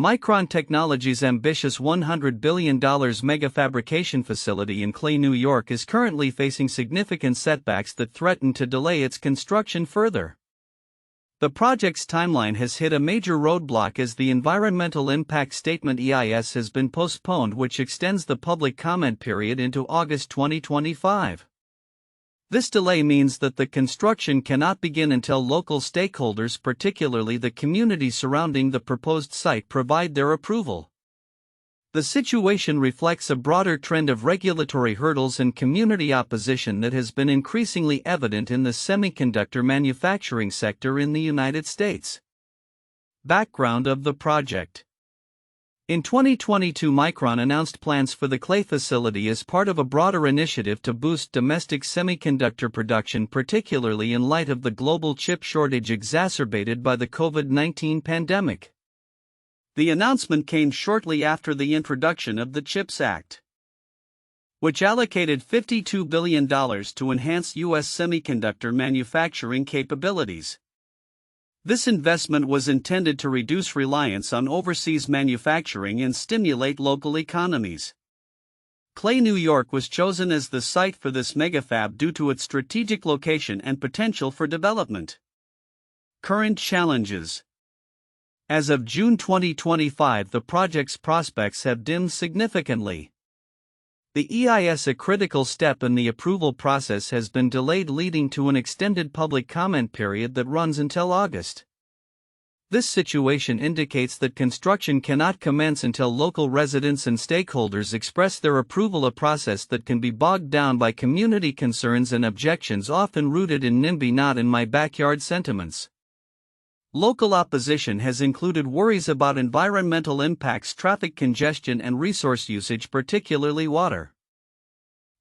Micron Technology's ambitious $100 billion mega fabrication facility in Clay, New York is currently facing significant setbacks that threaten to delay its construction further. The project's timeline has hit a major roadblock as the Environmental Impact Statement (EIS) has been postponed, which extends the public comment period into August 2025. This delay means that the construction cannot begin until local stakeholders, particularly the community surrounding the proposed site, provide their approval. The situation reflects a broader trend of regulatory hurdles and community opposition that has been increasingly evident in the semiconductor manufacturing sector in the United States. Background of the project. In 2022, Micron announced plans for the Clay facility as part of a broader initiative to boost domestic semiconductor production, particularly in light of the global chip shortage exacerbated by the COVID-19 pandemic. The announcement came shortly after the introduction of the CHIPS Act, which allocated $52 billion to enhance U.S. semiconductor manufacturing capabilities. This investment was intended to reduce reliance on overseas manufacturing and stimulate local economies. Clay, New York was chosen as the site for this megafab due to its strategic location and potential for development. Current challenges. As of June 2025, the project's prospects have dimmed significantly. The EIS, a critical step in the approval process, has been delayed, leading to an extended public comment period that runs until August. This situation indicates that construction cannot commence until local residents and stakeholders express their approval, a process that can be bogged down by community concerns and objections often rooted in NIMBY, not in my backyard sentiments. Local opposition has included worries about environmental impacts, traffic congestion, and resource usage, particularly water,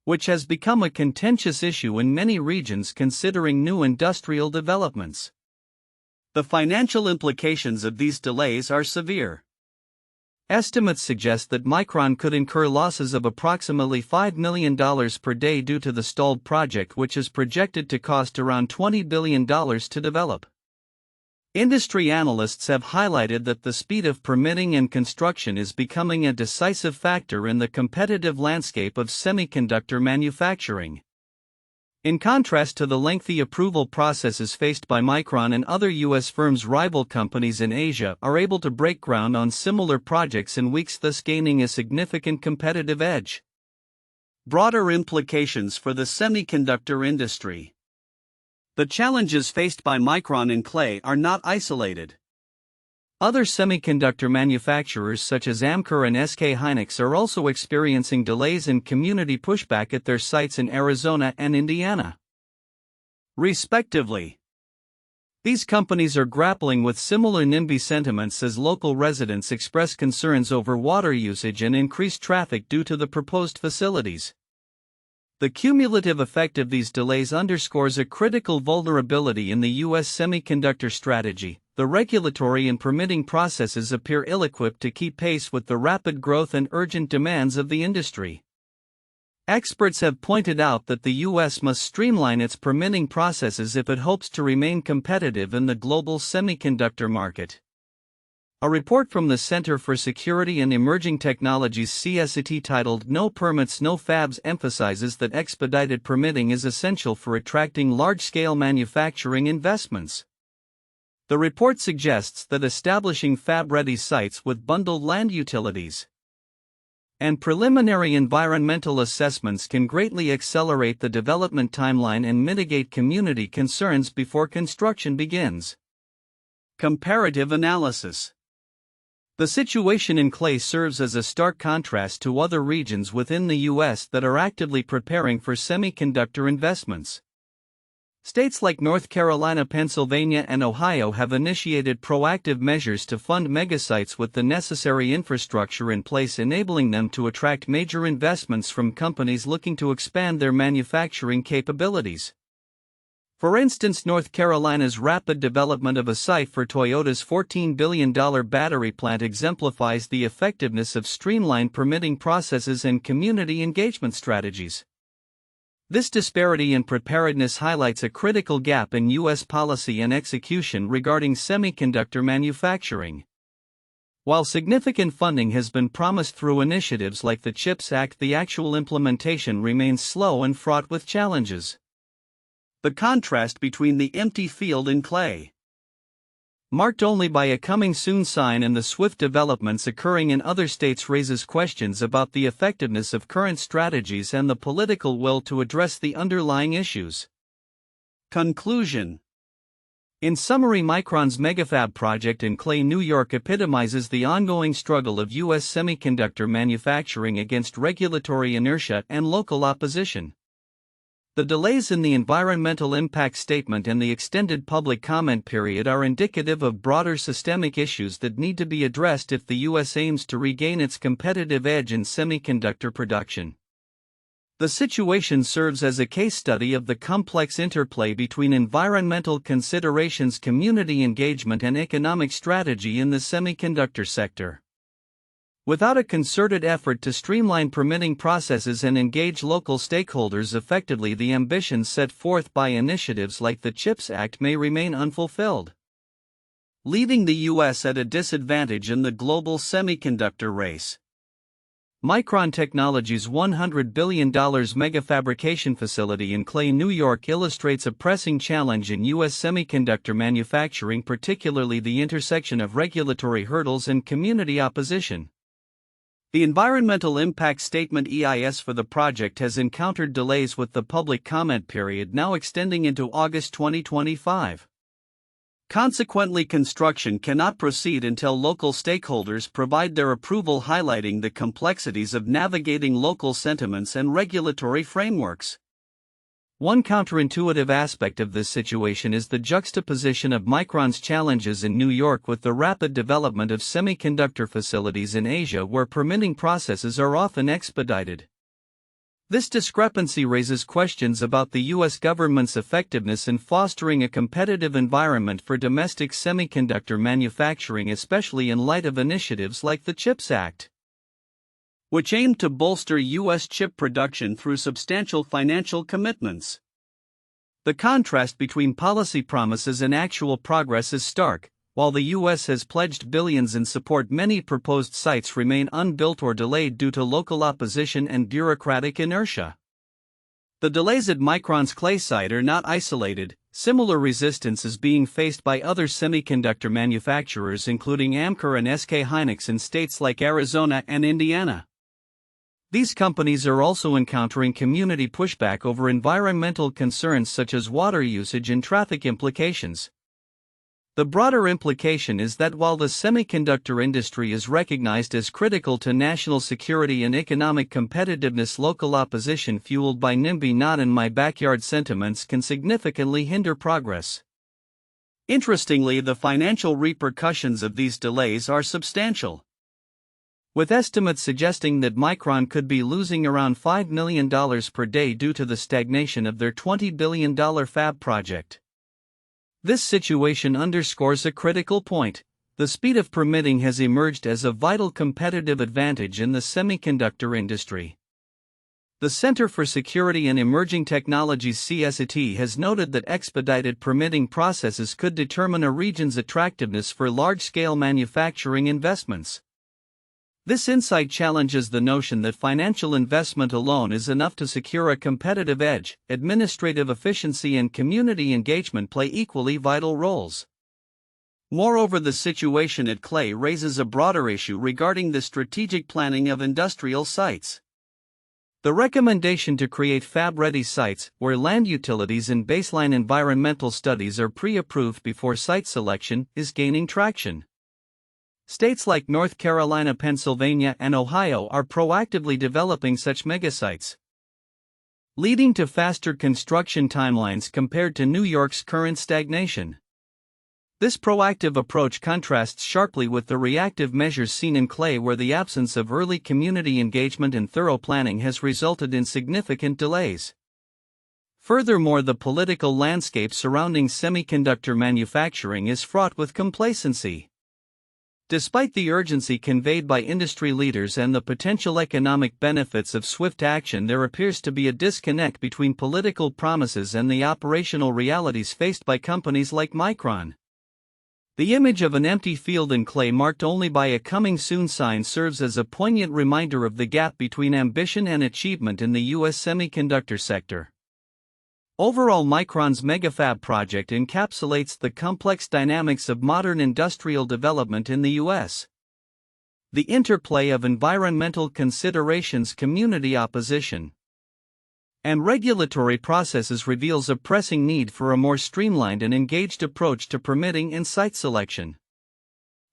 which has become a contentious issue in many regions considering new industrial developments. The financial implications of these delays are severe. Estimates suggest that Micron could incur losses of approximately $5 million per day due to the stalled project, which is projected to cost around $20 billion to develop. Industry analysts have highlighted that the speed of permitting and construction is becoming a decisive factor in the competitive landscape of semiconductor manufacturing. In contrast to the lengthy approval processes faced by Micron and other U.S. firms, rival companies in Asia are able to break ground on similar projects in weeks, thus gaining a significant competitive edge. Broader implications for the semiconductor industry. The challenges faced by Micron in Clay are not isolated. Other semiconductor manufacturers such as Amkor and SK Hynix are also experiencing delays and community pushback at their sites in Arizona and Indiana, respectively. These companies are grappling with similar NIMBY sentiments as local residents express concerns over water usage and increased traffic due to the proposed facilities. The cumulative effect of these delays underscores a critical vulnerability in the U.S. semiconductor strategy. The regulatory and permitting processes appear ill-equipped to keep pace with the rapid growth and urgent demands of the industry. Experts have pointed out that the U.S. must streamline its permitting processes if it hopes to remain competitive in the global semiconductor market. A report from the Center for Security and Emerging Technologies (CSET) titled "No Permits, No Fabs" emphasizes that expedited permitting is essential for attracting large-scale manufacturing investments. The report suggests that establishing fab-ready sites with bundled land utilities and preliminary environmental assessments can greatly accelerate the development timeline and mitigate community concerns before construction begins. Comparative analysis. The situation in Clay serves as a stark contrast to other regions within the U.S. that are actively preparing for semiconductor investments. States like North Carolina, Pennsylvania, and Ohio have initiated proactive measures to fund megasites with the necessary infrastructure in place, enabling them to attract major investments from companies looking to expand their manufacturing capabilities. For instance, North Carolina's rapid development of a site for Toyota's $14 billion battery plant exemplifies the effectiveness of streamlined permitting processes and community engagement strategies. This disparity in preparedness highlights a critical gap in U.S. policy and execution regarding semiconductor manufacturing. While significant funding has been promised through initiatives like the CHIPS Act, the actual implementation remains slow and fraught with challenges. The contrast between the empty field in clay, marked only by a coming soon sign, and the swift developments occurring in other states raises questions about the effectiveness of current strategies and the political will to address the underlying issues. Conclusion. In summary, Micron's megafab project in Clay, New York epitomizes the ongoing struggle of U.S. semiconductor manufacturing against regulatory inertia and local opposition. The delays in the environmental impact statement and the extended public comment period are indicative of broader systemic issues that need to be addressed if the U.S. aims to regain its competitive edge in semiconductor production. The situation serves as a case study of the complex interplay between environmental considerations, community engagement, and economic strategy in the semiconductor sector. Without a concerted effort to streamline permitting processes and engage local stakeholders effectively, the ambitions set forth by initiatives like the CHIPS Act may remain unfulfilled, leaving the U.S. at a disadvantage in the global semiconductor race. Micron Technology's $100 billion megafabrication facility in Clay, New York illustrates a pressing challenge in U.S. semiconductor manufacturing, particularly the intersection of regulatory hurdles and community opposition. The Environmental Impact Statement (EIS) for the project has encountered delays, with the public comment period now extending into August 2025. Consequently, construction cannot proceed until local stakeholders provide their approval, highlighting the complexities of navigating local sentiments and regulatory frameworks. One counterintuitive aspect of this situation is the juxtaposition of Micron's challenges in New York with the rapid development of semiconductor facilities in Asia, where permitting processes are often expedited. This discrepancy raises questions about the U.S. government's effectiveness in fostering a competitive environment for domestic semiconductor manufacturing, especially in light of initiatives like the CHIPS Act, which aim to bolster U.S. chip production through substantial financial commitments. The contrast between policy promises and actual progress is stark. While the U.S. has pledged billions in support, many proposed sites remain unbuilt or delayed due to local opposition and bureaucratic inertia. The delays at Micron's Clay site are not isolated. Similar resistance is being faced by other semiconductor manufacturers, including Amkor and SK Hynix in states like Arizona and Indiana. These companies are also encountering community pushback over environmental concerns such as water usage and traffic implications. The broader implication is that while the semiconductor industry is recognized as critical to national security and economic competitiveness, local opposition fueled by NIMBY, not in my backyard sentiments can significantly hinder progress. Interestingly, the financial repercussions of these delays are substantial, with estimates suggesting that Micron could be losing around $5 million per day due to the stagnation of their $20 billion fab project. This situation underscores a critical point. The speed of permitting has emerged as a vital competitive advantage in the semiconductor industry. The Center for Security and Emerging Technologies (CSET) has noted that expedited permitting processes could determine a region's attractiveness for large-scale manufacturing investments. This insight challenges the notion that financial investment alone is enough to secure a competitive edge. Administrative efficiency and community engagement play equally vital roles. Moreover, the situation at Clay raises a broader issue regarding the strategic planning of industrial sites. The recommendation to create fab-ready sites, where land utilities and baseline environmental studies are pre-approved before site selection, is gaining traction. States like North Carolina, Pennsylvania, and Ohio are proactively developing such megasites, leading to faster construction timelines compared to New York's current stagnation. This proactive approach contrasts sharply with the reactive measures seen in Clay, where the absence of early community engagement and thorough planning has resulted in significant delays. Furthermore, the political landscape surrounding semiconductor manufacturing is fraught with complacency. Despite the urgency conveyed by industry leaders and the potential economic benefits of swift action, there appears to be a disconnect between political promises and the operational realities faced by companies like Micron. The image of an empty field in clay marked only by a coming soon sign serves as a poignant reminder of the gap between ambition and achievement in the U.S. semiconductor sector. Overall, Micron's megafab project encapsulates the complex dynamics of modern industrial development in the U.S. The interplay of environmental considerations, community opposition, and regulatory processes reveals a pressing need for a more streamlined and engaged approach to permitting and site selection.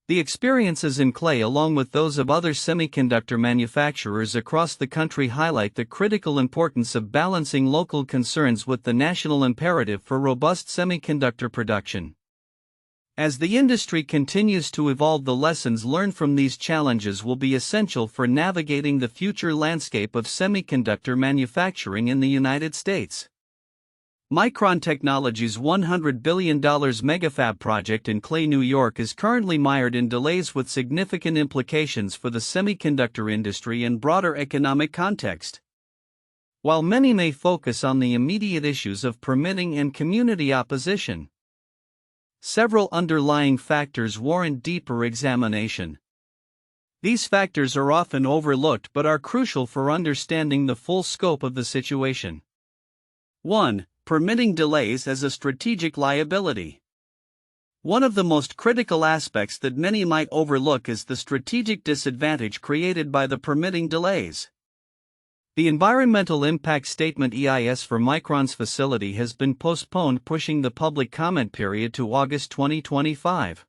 The experiences in clay, along with those of other semiconductor manufacturers across the country, highlight the critical importance of balancing local concerns with the national imperative for robust semiconductor production. As the industry continues to evolve, the lessons learned from these challenges will be essential for navigating the future landscape of semiconductor manufacturing in the United States. Micron Technology's $100 billion megafab project in Clay, New York is currently mired in delays with significant implications for the semiconductor industry and broader economic context. While many may focus on the immediate issues of permitting and community opposition, several underlying factors warrant deeper examination. These factors are often overlooked but are crucial for understanding the full scope of the situation. 1. Permitting delays as a strategic liability. One of the most critical aspects that many might overlook is the strategic disadvantage created by the permitting delays. The Environmental Impact Statement (EIS) for Micron's facility has been postponed, pushing the public comment period to August 2025.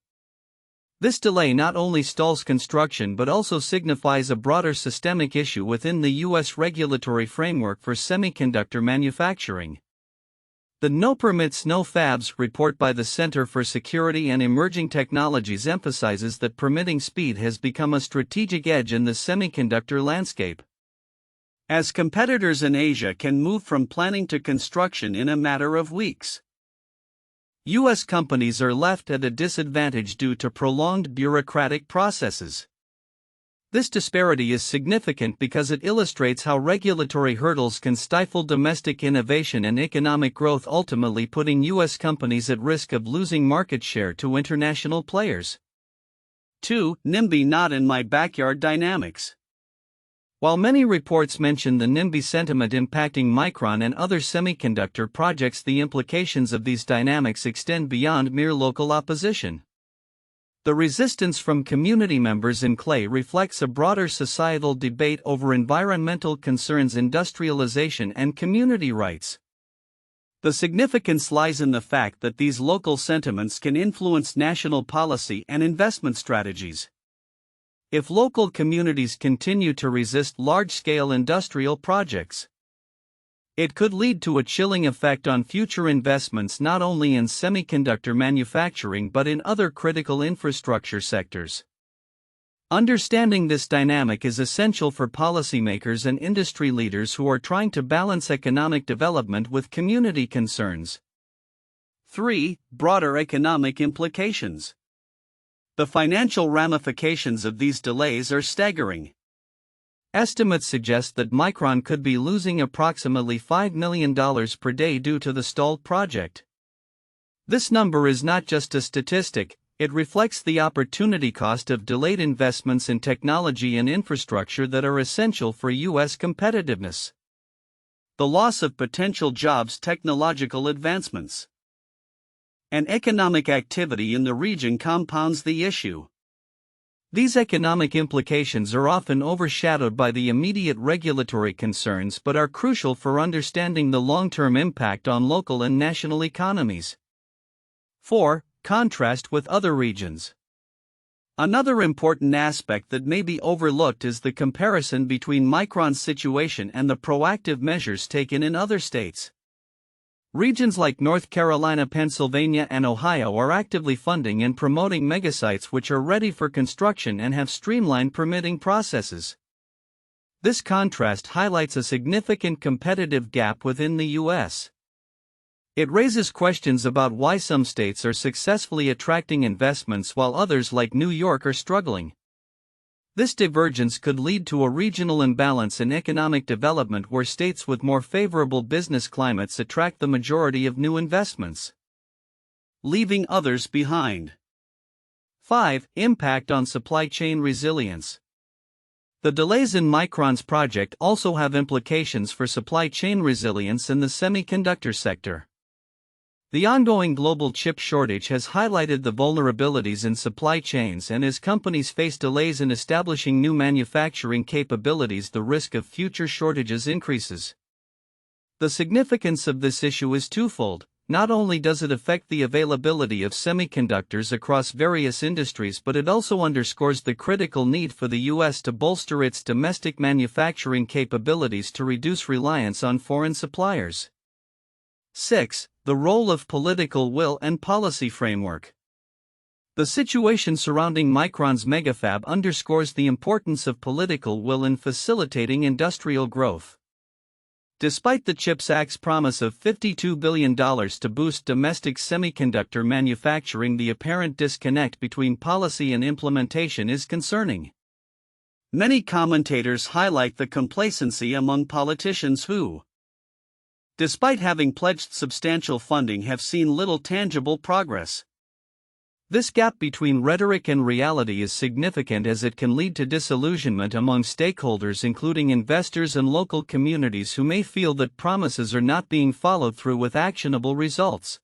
This delay not only stalls construction but also signifies a broader systemic issue within the U.S. regulatory framework for semiconductor manufacturing. The No Permits, No Fabs report by the Center for Security and Emerging Technologies emphasizes that permitting speed has become a strategic edge in the semiconductor landscape, as competitors in Asia can move from planning to construction in a matter of weeks. U.S. companies are left at a disadvantage due to prolonged bureaucratic processes. This disparity is significant because it illustrates how regulatory hurdles can stifle domestic innovation and economic growth, ultimately putting U.S. companies at risk of losing market share to international players. 2. NIMBY not in my backyard dynamics. While many reports mention the NIMBY sentiment impacting Micron and other semiconductor projects, the implications of these dynamics extend beyond mere local opposition. The resistance from community members in Clay reflects a broader societal debate over environmental concerns, industrialization, and community rights. The significance lies in the fact that these local sentiments can influence national policy and investment strategies. If local communities continue to resist large-scale industrial projects, it could lead to a chilling effect on future investments not only in semiconductor manufacturing but in other critical infrastructure sectors. Understanding this dynamic is essential for policymakers and industry leaders who are trying to balance economic development with community concerns. 3. Broader economic implications. The financial ramifications of these delays are staggering. Estimates suggest that Micron could be losing approximately $5 million per day due to the stalled project. This number is not just a statistic, it reflects the opportunity cost of delayed investments in technology and infrastructure that are essential for U.S. competitiveness. The loss of potential jobs, technological advancements, and economic activity in the region compounds the issue. These economic implications are often overshadowed by the immediate regulatory concerns but are crucial for understanding the long-term impact on local and national economies. 4. Contrast with other regions. Another important aspect that may be overlooked is the comparison between Micron's situation and the proactive measures taken in other states. Regions like North Carolina, Pennsylvania, and Ohio are actively funding and promoting megasites which are ready for construction and have streamlined permitting processes. This contrast highlights a significant competitive gap within the U.S. It raises questions about why some states are successfully attracting investments while others, like New York, are struggling. This divergence could lead to a regional imbalance in economic development where states with more favorable business climates attract the majority of new investments, leaving others behind. 5. Impact on supply chain resilience. The delays in Micron's project also have implications for supply chain resilience in the semiconductor sector. The ongoing global chip shortage has highlighted the vulnerabilities in supply chains, and as companies face delays in establishing new manufacturing capabilities, the risk of future shortages increases. The significance of this issue is twofold. Not only does it affect the availability of semiconductors across various industries, but it also underscores the critical need for the U.S. to bolster its domestic manufacturing capabilities to reduce reliance on foreign suppliers. 6. The role of political will and policy framework. The situation surrounding Micron's megafab underscores the importance of political will in facilitating industrial growth. Despite the CHIPS Act's promise of $52 billion to boost domestic semiconductor manufacturing, the apparent disconnect between policy and implementation is concerning. Many commentators highlight the complacency among politicians who, despite having pledged substantial funding, have seen little tangible progress. This gap between rhetoric and reality is significant, as it can lead to disillusionment among stakeholders, including investors and local communities who may feel that promises are not being followed through with actionable results.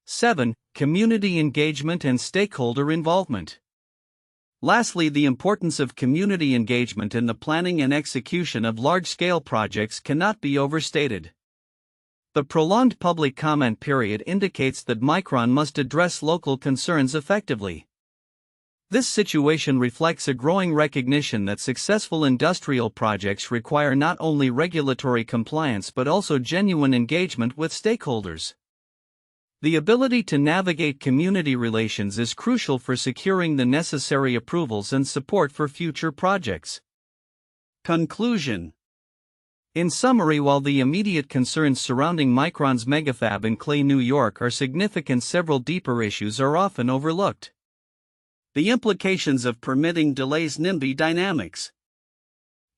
7. Community engagement and stakeholder involvement. Lastly, the importance of community engagement in the planning and execution of large-scale projects cannot be overstated. The prolonged public comment period indicates that Micron must address local concerns effectively. This situation reflects a growing recognition that successful industrial projects require not only regulatory compliance but also genuine engagement with stakeholders. The ability to navigate community relations is crucial for securing the necessary approvals and support for future projects. Conclusion. In summary, while the immediate concerns surrounding Micron's megafab in Clay, New York are significant, several deeper issues are often overlooked. The implications of permitting delays, NIMBY dynamics,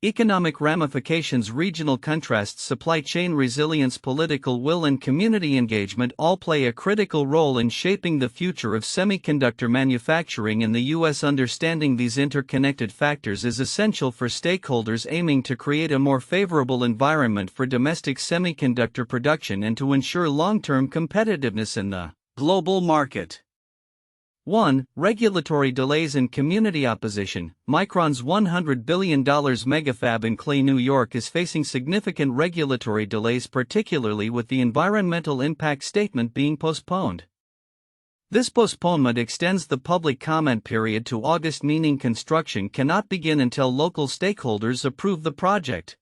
economic ramifications, regional contrasts, supply chain resilience, political will, and community engagement all play a critical role in shaping the future of semiconductor manufacturing in the U.S. Understanding these interconnected factors is essential for stakeholders aiming to create a more favorable environment for domestic semiconductor production and to ensure long-term competitiveness in the global market. 1. Regulatory delays and community opposition. Micron's $100 billion megafab in Clay, New York is facing significant regulatory delays, particularly with the environmental impact statement being postponed. This postponement extends the public comment period to August, meaning construction cannot begin until local stakeholders approve the project.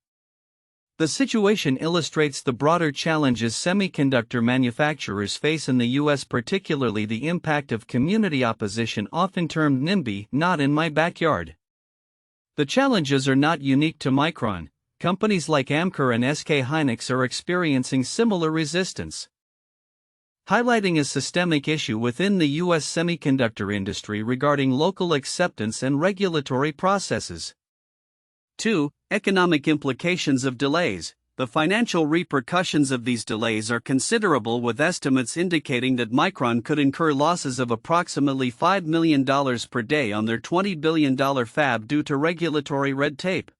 The situation illustrates the broader challenges semiconductor manufacturers face in the U.S., particularly the impact of community opposition, often termed NIMBY, not in my backyard. The challenges are not unique to Micron. Companies like Amkor and SK Hynix are experiencing similar resistance, highlighting a systemic issue within the U.S. semiconductor industry regarding local acceptance and regulatory processes. 2. Economic implications of delays. The financial repercussions of these delays are considerable, with estimates indicating that Micron could incur losses of approximately $5 million per day on their $20 billion fab due to regulatory red tape.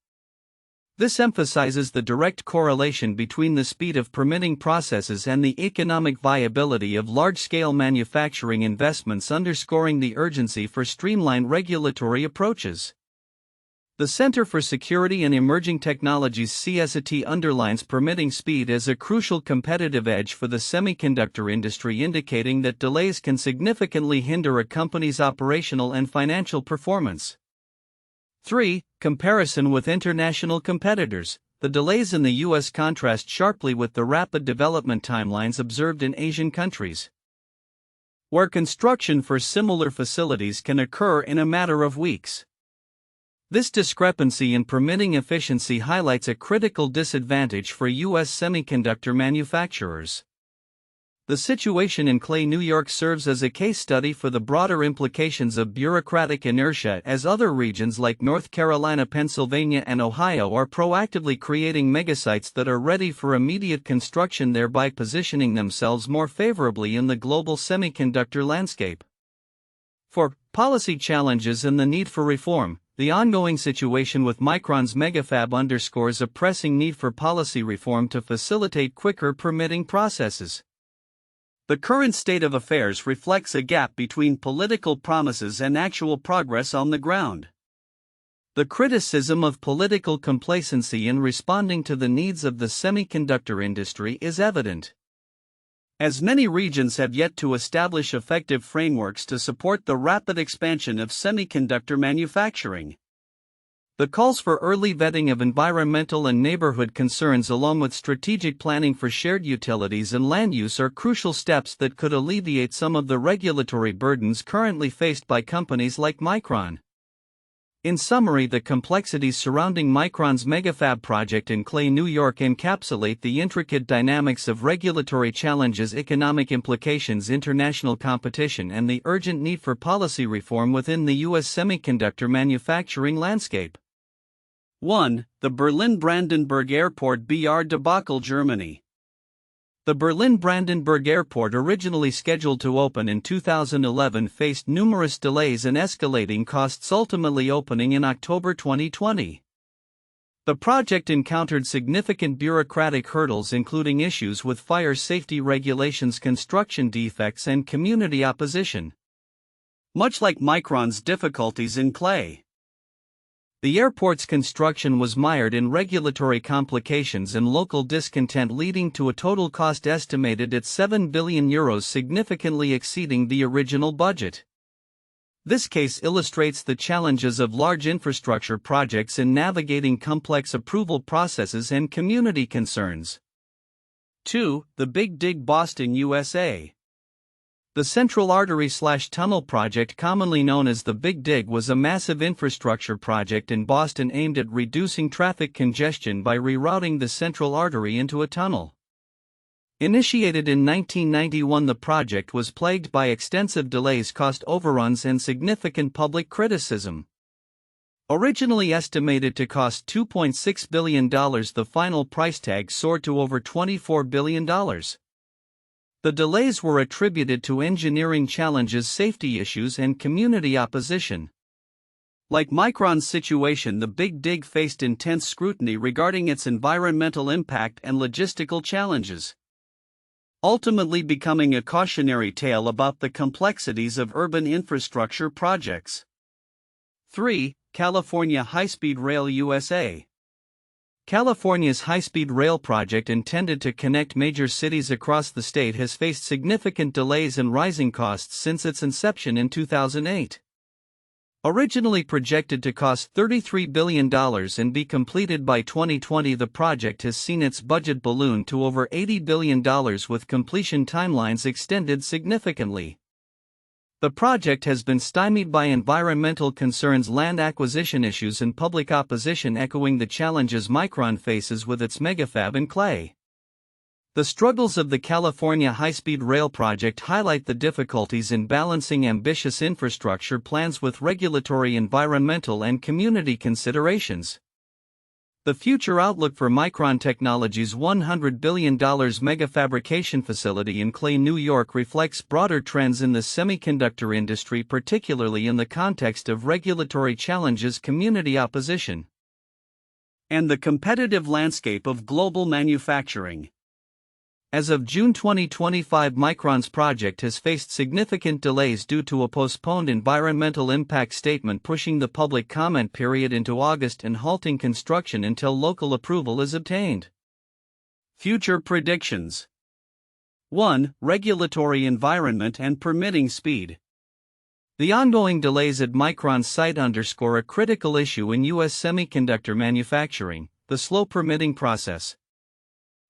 This emphasizes the direct correlation between the speed of permitting processes and the economic viability of large-scale manufacturing investments, underscoring the urgency for streamlined regulatory approaches. The Center for Security and Emerging Technologies (CSIT) underlines permitting speed as a crucial competitive edge for the semiconductor industry, indicating that delays can significantly hinder a company's operational and financial performance. 3. Comparison with international competitors. The delays in the U.S. contrast sharply with the rapid development timelines observed in Asian countries, where construction for similar facilities can occur in a matter of weeks. This discrepancy in permitting efficiency highlights a critical disadvantage for U.S. semiconductor manufacturers. The situation in Clay, New York serves as a case study for the broader implications of bureaucratic inertia, as other regions like North Carolina, Pennsylvania, and Ohio are proactively creating megasites that are ready for immediate construction, thereby positioning themselves more favorably in the global semiconductor landscape. 4. Policy challenges and the need for reform. The ongoing situation with Micron's megafab underscores a pressing need for policy reform to facilitate quicker permitting processes. The current state of affairs reflects a gap between political promises and actual progress on the ground. The criticism of political complacency in responding to the needs of the semiconductor industry is evident, as many regions have yet to establish effective frameworks to support the rapid expansion of semiconductor manufacturing. The calls for early vetting of environmental and neighborhood concerns along with strategic planning for shared utilities and land use are crucial steps that could alleviate some of the regulatory burdens currently faced by companies like Micron. In summary, the complexities surrounding Micron's megafab project in Clay, New York encapsulate the intricate dynamics of regulatory challenges, economic implications, international competition, and the urgent need for policy reform within the U.S. semiconductor manufacturing landscape. 1. The Berlin-Brandenburg Airport BR debacle, Germany. The Berlin-Brandenburg Airport, originally scheduled to open in 2011, faced numerous delays and escalating costs, ultimately opening in October 2020. The project encountered significant bureaucratic hurdles, including issues with fire safety regulations, construction defects, and community opposition. Much like Micron's difficulties in Clay, the airport's construction was mired in regulatory complications and local discontent, leading to a total cost estimated at €7 billion, significantly exceeding the original budget. This case illustrates the challenges of large infrastructure projects in navigating complex approval processes and community concerns. 2. The Big Dig, Boston, USA. The Central Artery/Tunnel project, commonly known as the Big Dig, was a massive infrastructure project in Boston aimed at reducing traffic congestion by rerouting the central artery into a tunnel. Initiated in 1991, the project was plagued by extensive delays, cost overruns, and significant public criticism. Originally estimated to cost $2.6 billion, the final price tag soared to over $24 billion. The delays were attributed to engineering challenges, safety issues, and community opposition. Like Micron's situation, the Big Dig faced intense scrutiny regarding its environmental impact and logistical challenges, ultimately becoming a cautionary tale about the complexities of urban infrastructure projects. 3. California High-Speed Rail, USA. California's high-speed rail project, intended to connect major cities across the state, has faced significant delays and rising costs since its inception in 2008. Originally projected to cost $33 billion and be completed by 2020, the project has seen its budget balloon to over $80 billion, with completion timelines extended significantly. The project has been stymied by environmental concerns, land acquisition issues, and public opposition, echoing the challenges Micron faces with its megafab in Clay. The struggles of the California high-speed rail project highlight the difficulties in balancing ambitious infrastructure plans with regulatory, environmental, and community considerations. The future outlook for Micron Technology's $100 billion megafabrication facility in Clay, New York reflects broader trends in the semiconductor industry, particularly in the context of regulatory challenges, community opposition, and the competitive landscape of global manufacturing. As of June 2025, Micron's project has faced significant delays due to a postponed environmental impact statement, pushing the public comment period into August and halting construction until local approval is obtained. Future predictions. 1. Regulatory environment and permitting speed. The ongoing delays at Micron's site underscore a critical issue in U.S. semiconductor manufacturing: the slow permitting process.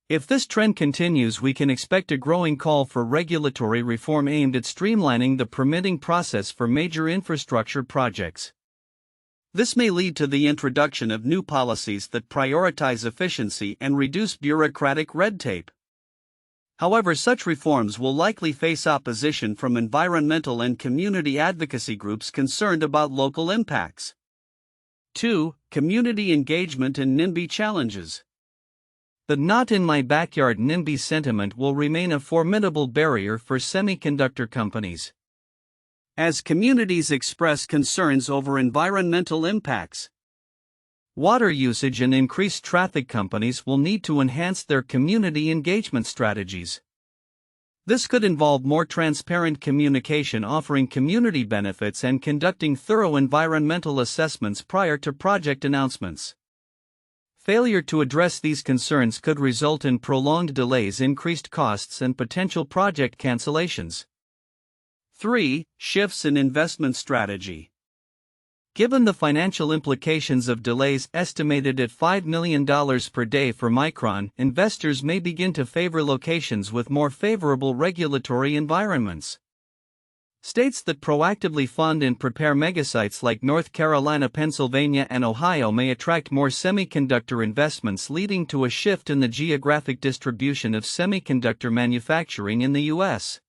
If this trend continues, we can expect a growing call for regulatory reform aimed at streamlining the permitting process for major infrastructure projects. This may lead to the introduction of new policies that prioritize efficiency and reduce bureaucratic red tape. However, such reforms will likely face opposition from environmental and community advocacy groups concerned about local impacts. 2. Community engagement and NIMBY challenges. The "not in my backyard" NIMBY sentiment will remain a formidable barrier for semiconductor companies. as communities express concerns over environmental impacts. Water usage and increased traffic. Companies will need to enhance their community engagement strategies. This could involve more transparent communication, offering community benefits, and conducting thorough environmental assessments prior to project announcements. Failure to address these concerns could result in prolonged delays, increased costs, and potential project cancellations. 3. Shifts in investment strategy. Given the financial implications of delays estimated at $5 million per day for Micron, investors may begin to favor locations with more favorable regulatory environments. States that proactively fund and prepare megasites like North Carolina, Pennsylvania, and Ohio may attract more semiconductor investments, leading to a shift in the geographic distribution of semiconductor manufacturing in the U.S.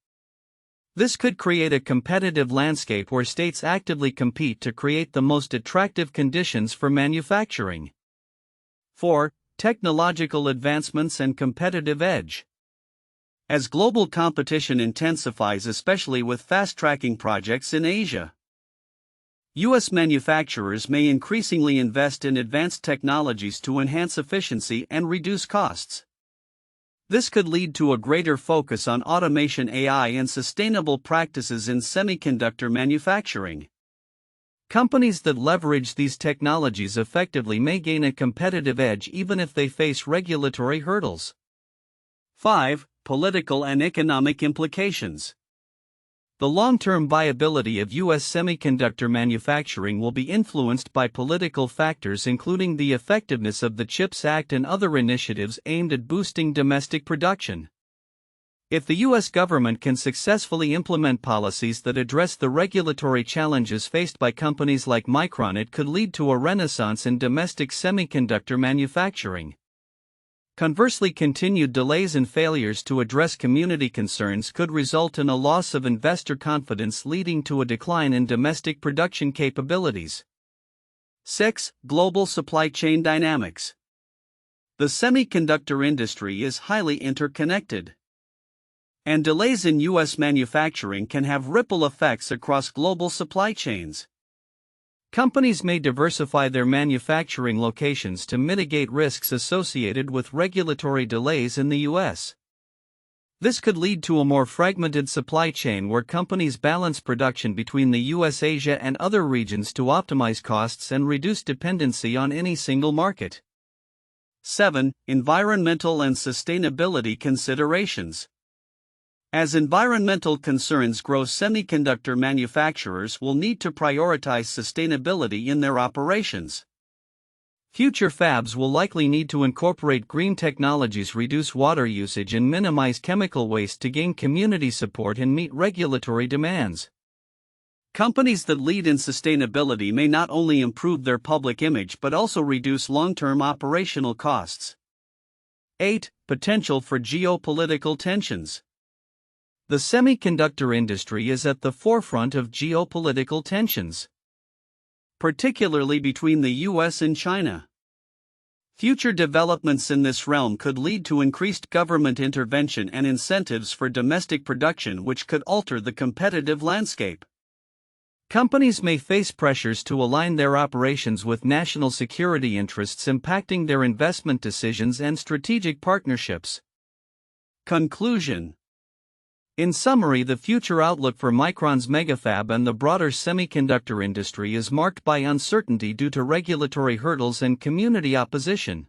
This could create a competitive landscape where states actively compete to create the most attractive conditions for manufacturing. 4. Technological advancements and competitive edge. As global competition intensifies, especially with fast-tracking projects in Asia, U.S. manufacturers may increasingly invest in advanced technologies to enhance efficiency and reduce costs. This could lead to a greater focus on automation, AI, and sustainable practices in semiconductor manufacturing. Companies that leverage these technologies effectively may gain a competitive edge even if they face regulatory hurdles. 5. Political and economic implications. The long-term viability of U.S. semiconductor manufacturing will be influenced by political factors, including the effectiveness of the CHIPS Act and other initiatives aimed at boosting domestic production. If the U.S. government can successfully implement policies that address the regulatory challenges faced by companies like Micron, it could lead to a renaissance in domestic semiconductor manufacturing. Conversely, continued delays and failures to address community concerns could result in a loss of investor confidence, leading to a decline in domestic production capabilities. 6. Global supply chain dynamics. The semiconductor industry is highly interconnected, and delays in U.S. manufacturing can have ripple effects across global supply chains. Companies may diversify their manufacturing locations to mitigate risks associated with regulatory delays in the U.S. This could lead to a more fragmented supply chain where companies balance production between the U.S., Asia, and other regions to optimize costs and reduce dependency on any single market. 7. Environmental and sustainability considerations. As environmental concerns grow, semiconductor manufacturers will need to prioritize sustainability in their operations. Future fabs will likely need to incorporate green technologies, reduce water usage, and minimize chemical waste to gain community support and meet regulatory demands. Companies that lead in sustainability may not only improve their public image but also reduce long-term operational costs. 8. Potential for geopolitical tensions. The semiconductor industry is at the forefront of geopolitical tensions, particularly between the U.S. and China. Future developments in this realm could lead to increased government intervention and incentives for domestic production, which could alter the competitive landscape. Companies may face pressures to align their operations with national security interests, impacting their investment decisions and strategic partnerships. Conclusion. In summary, the future outlook for Micron's megafab and the broader semiconductor industry is marked by uncertainty due to regulatory hurdles and community opposition.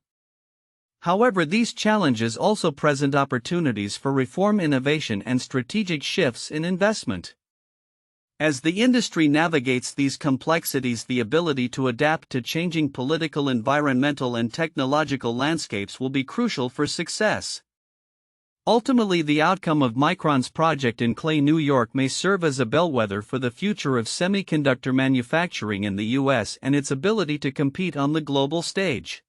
However, these challenges also present opportunities for reform, innovation, and strategic shifts in investment. As the industry navigates these complexities, the ability to adapt to changing political, environmental, and technological landscapes will be crucial for success. Ultimately, the outcome of Micron's project in Clay, New York may serve as a bellwether for the future of semiconductor manufacturing in the U.S. and its ability to compete on the global stage.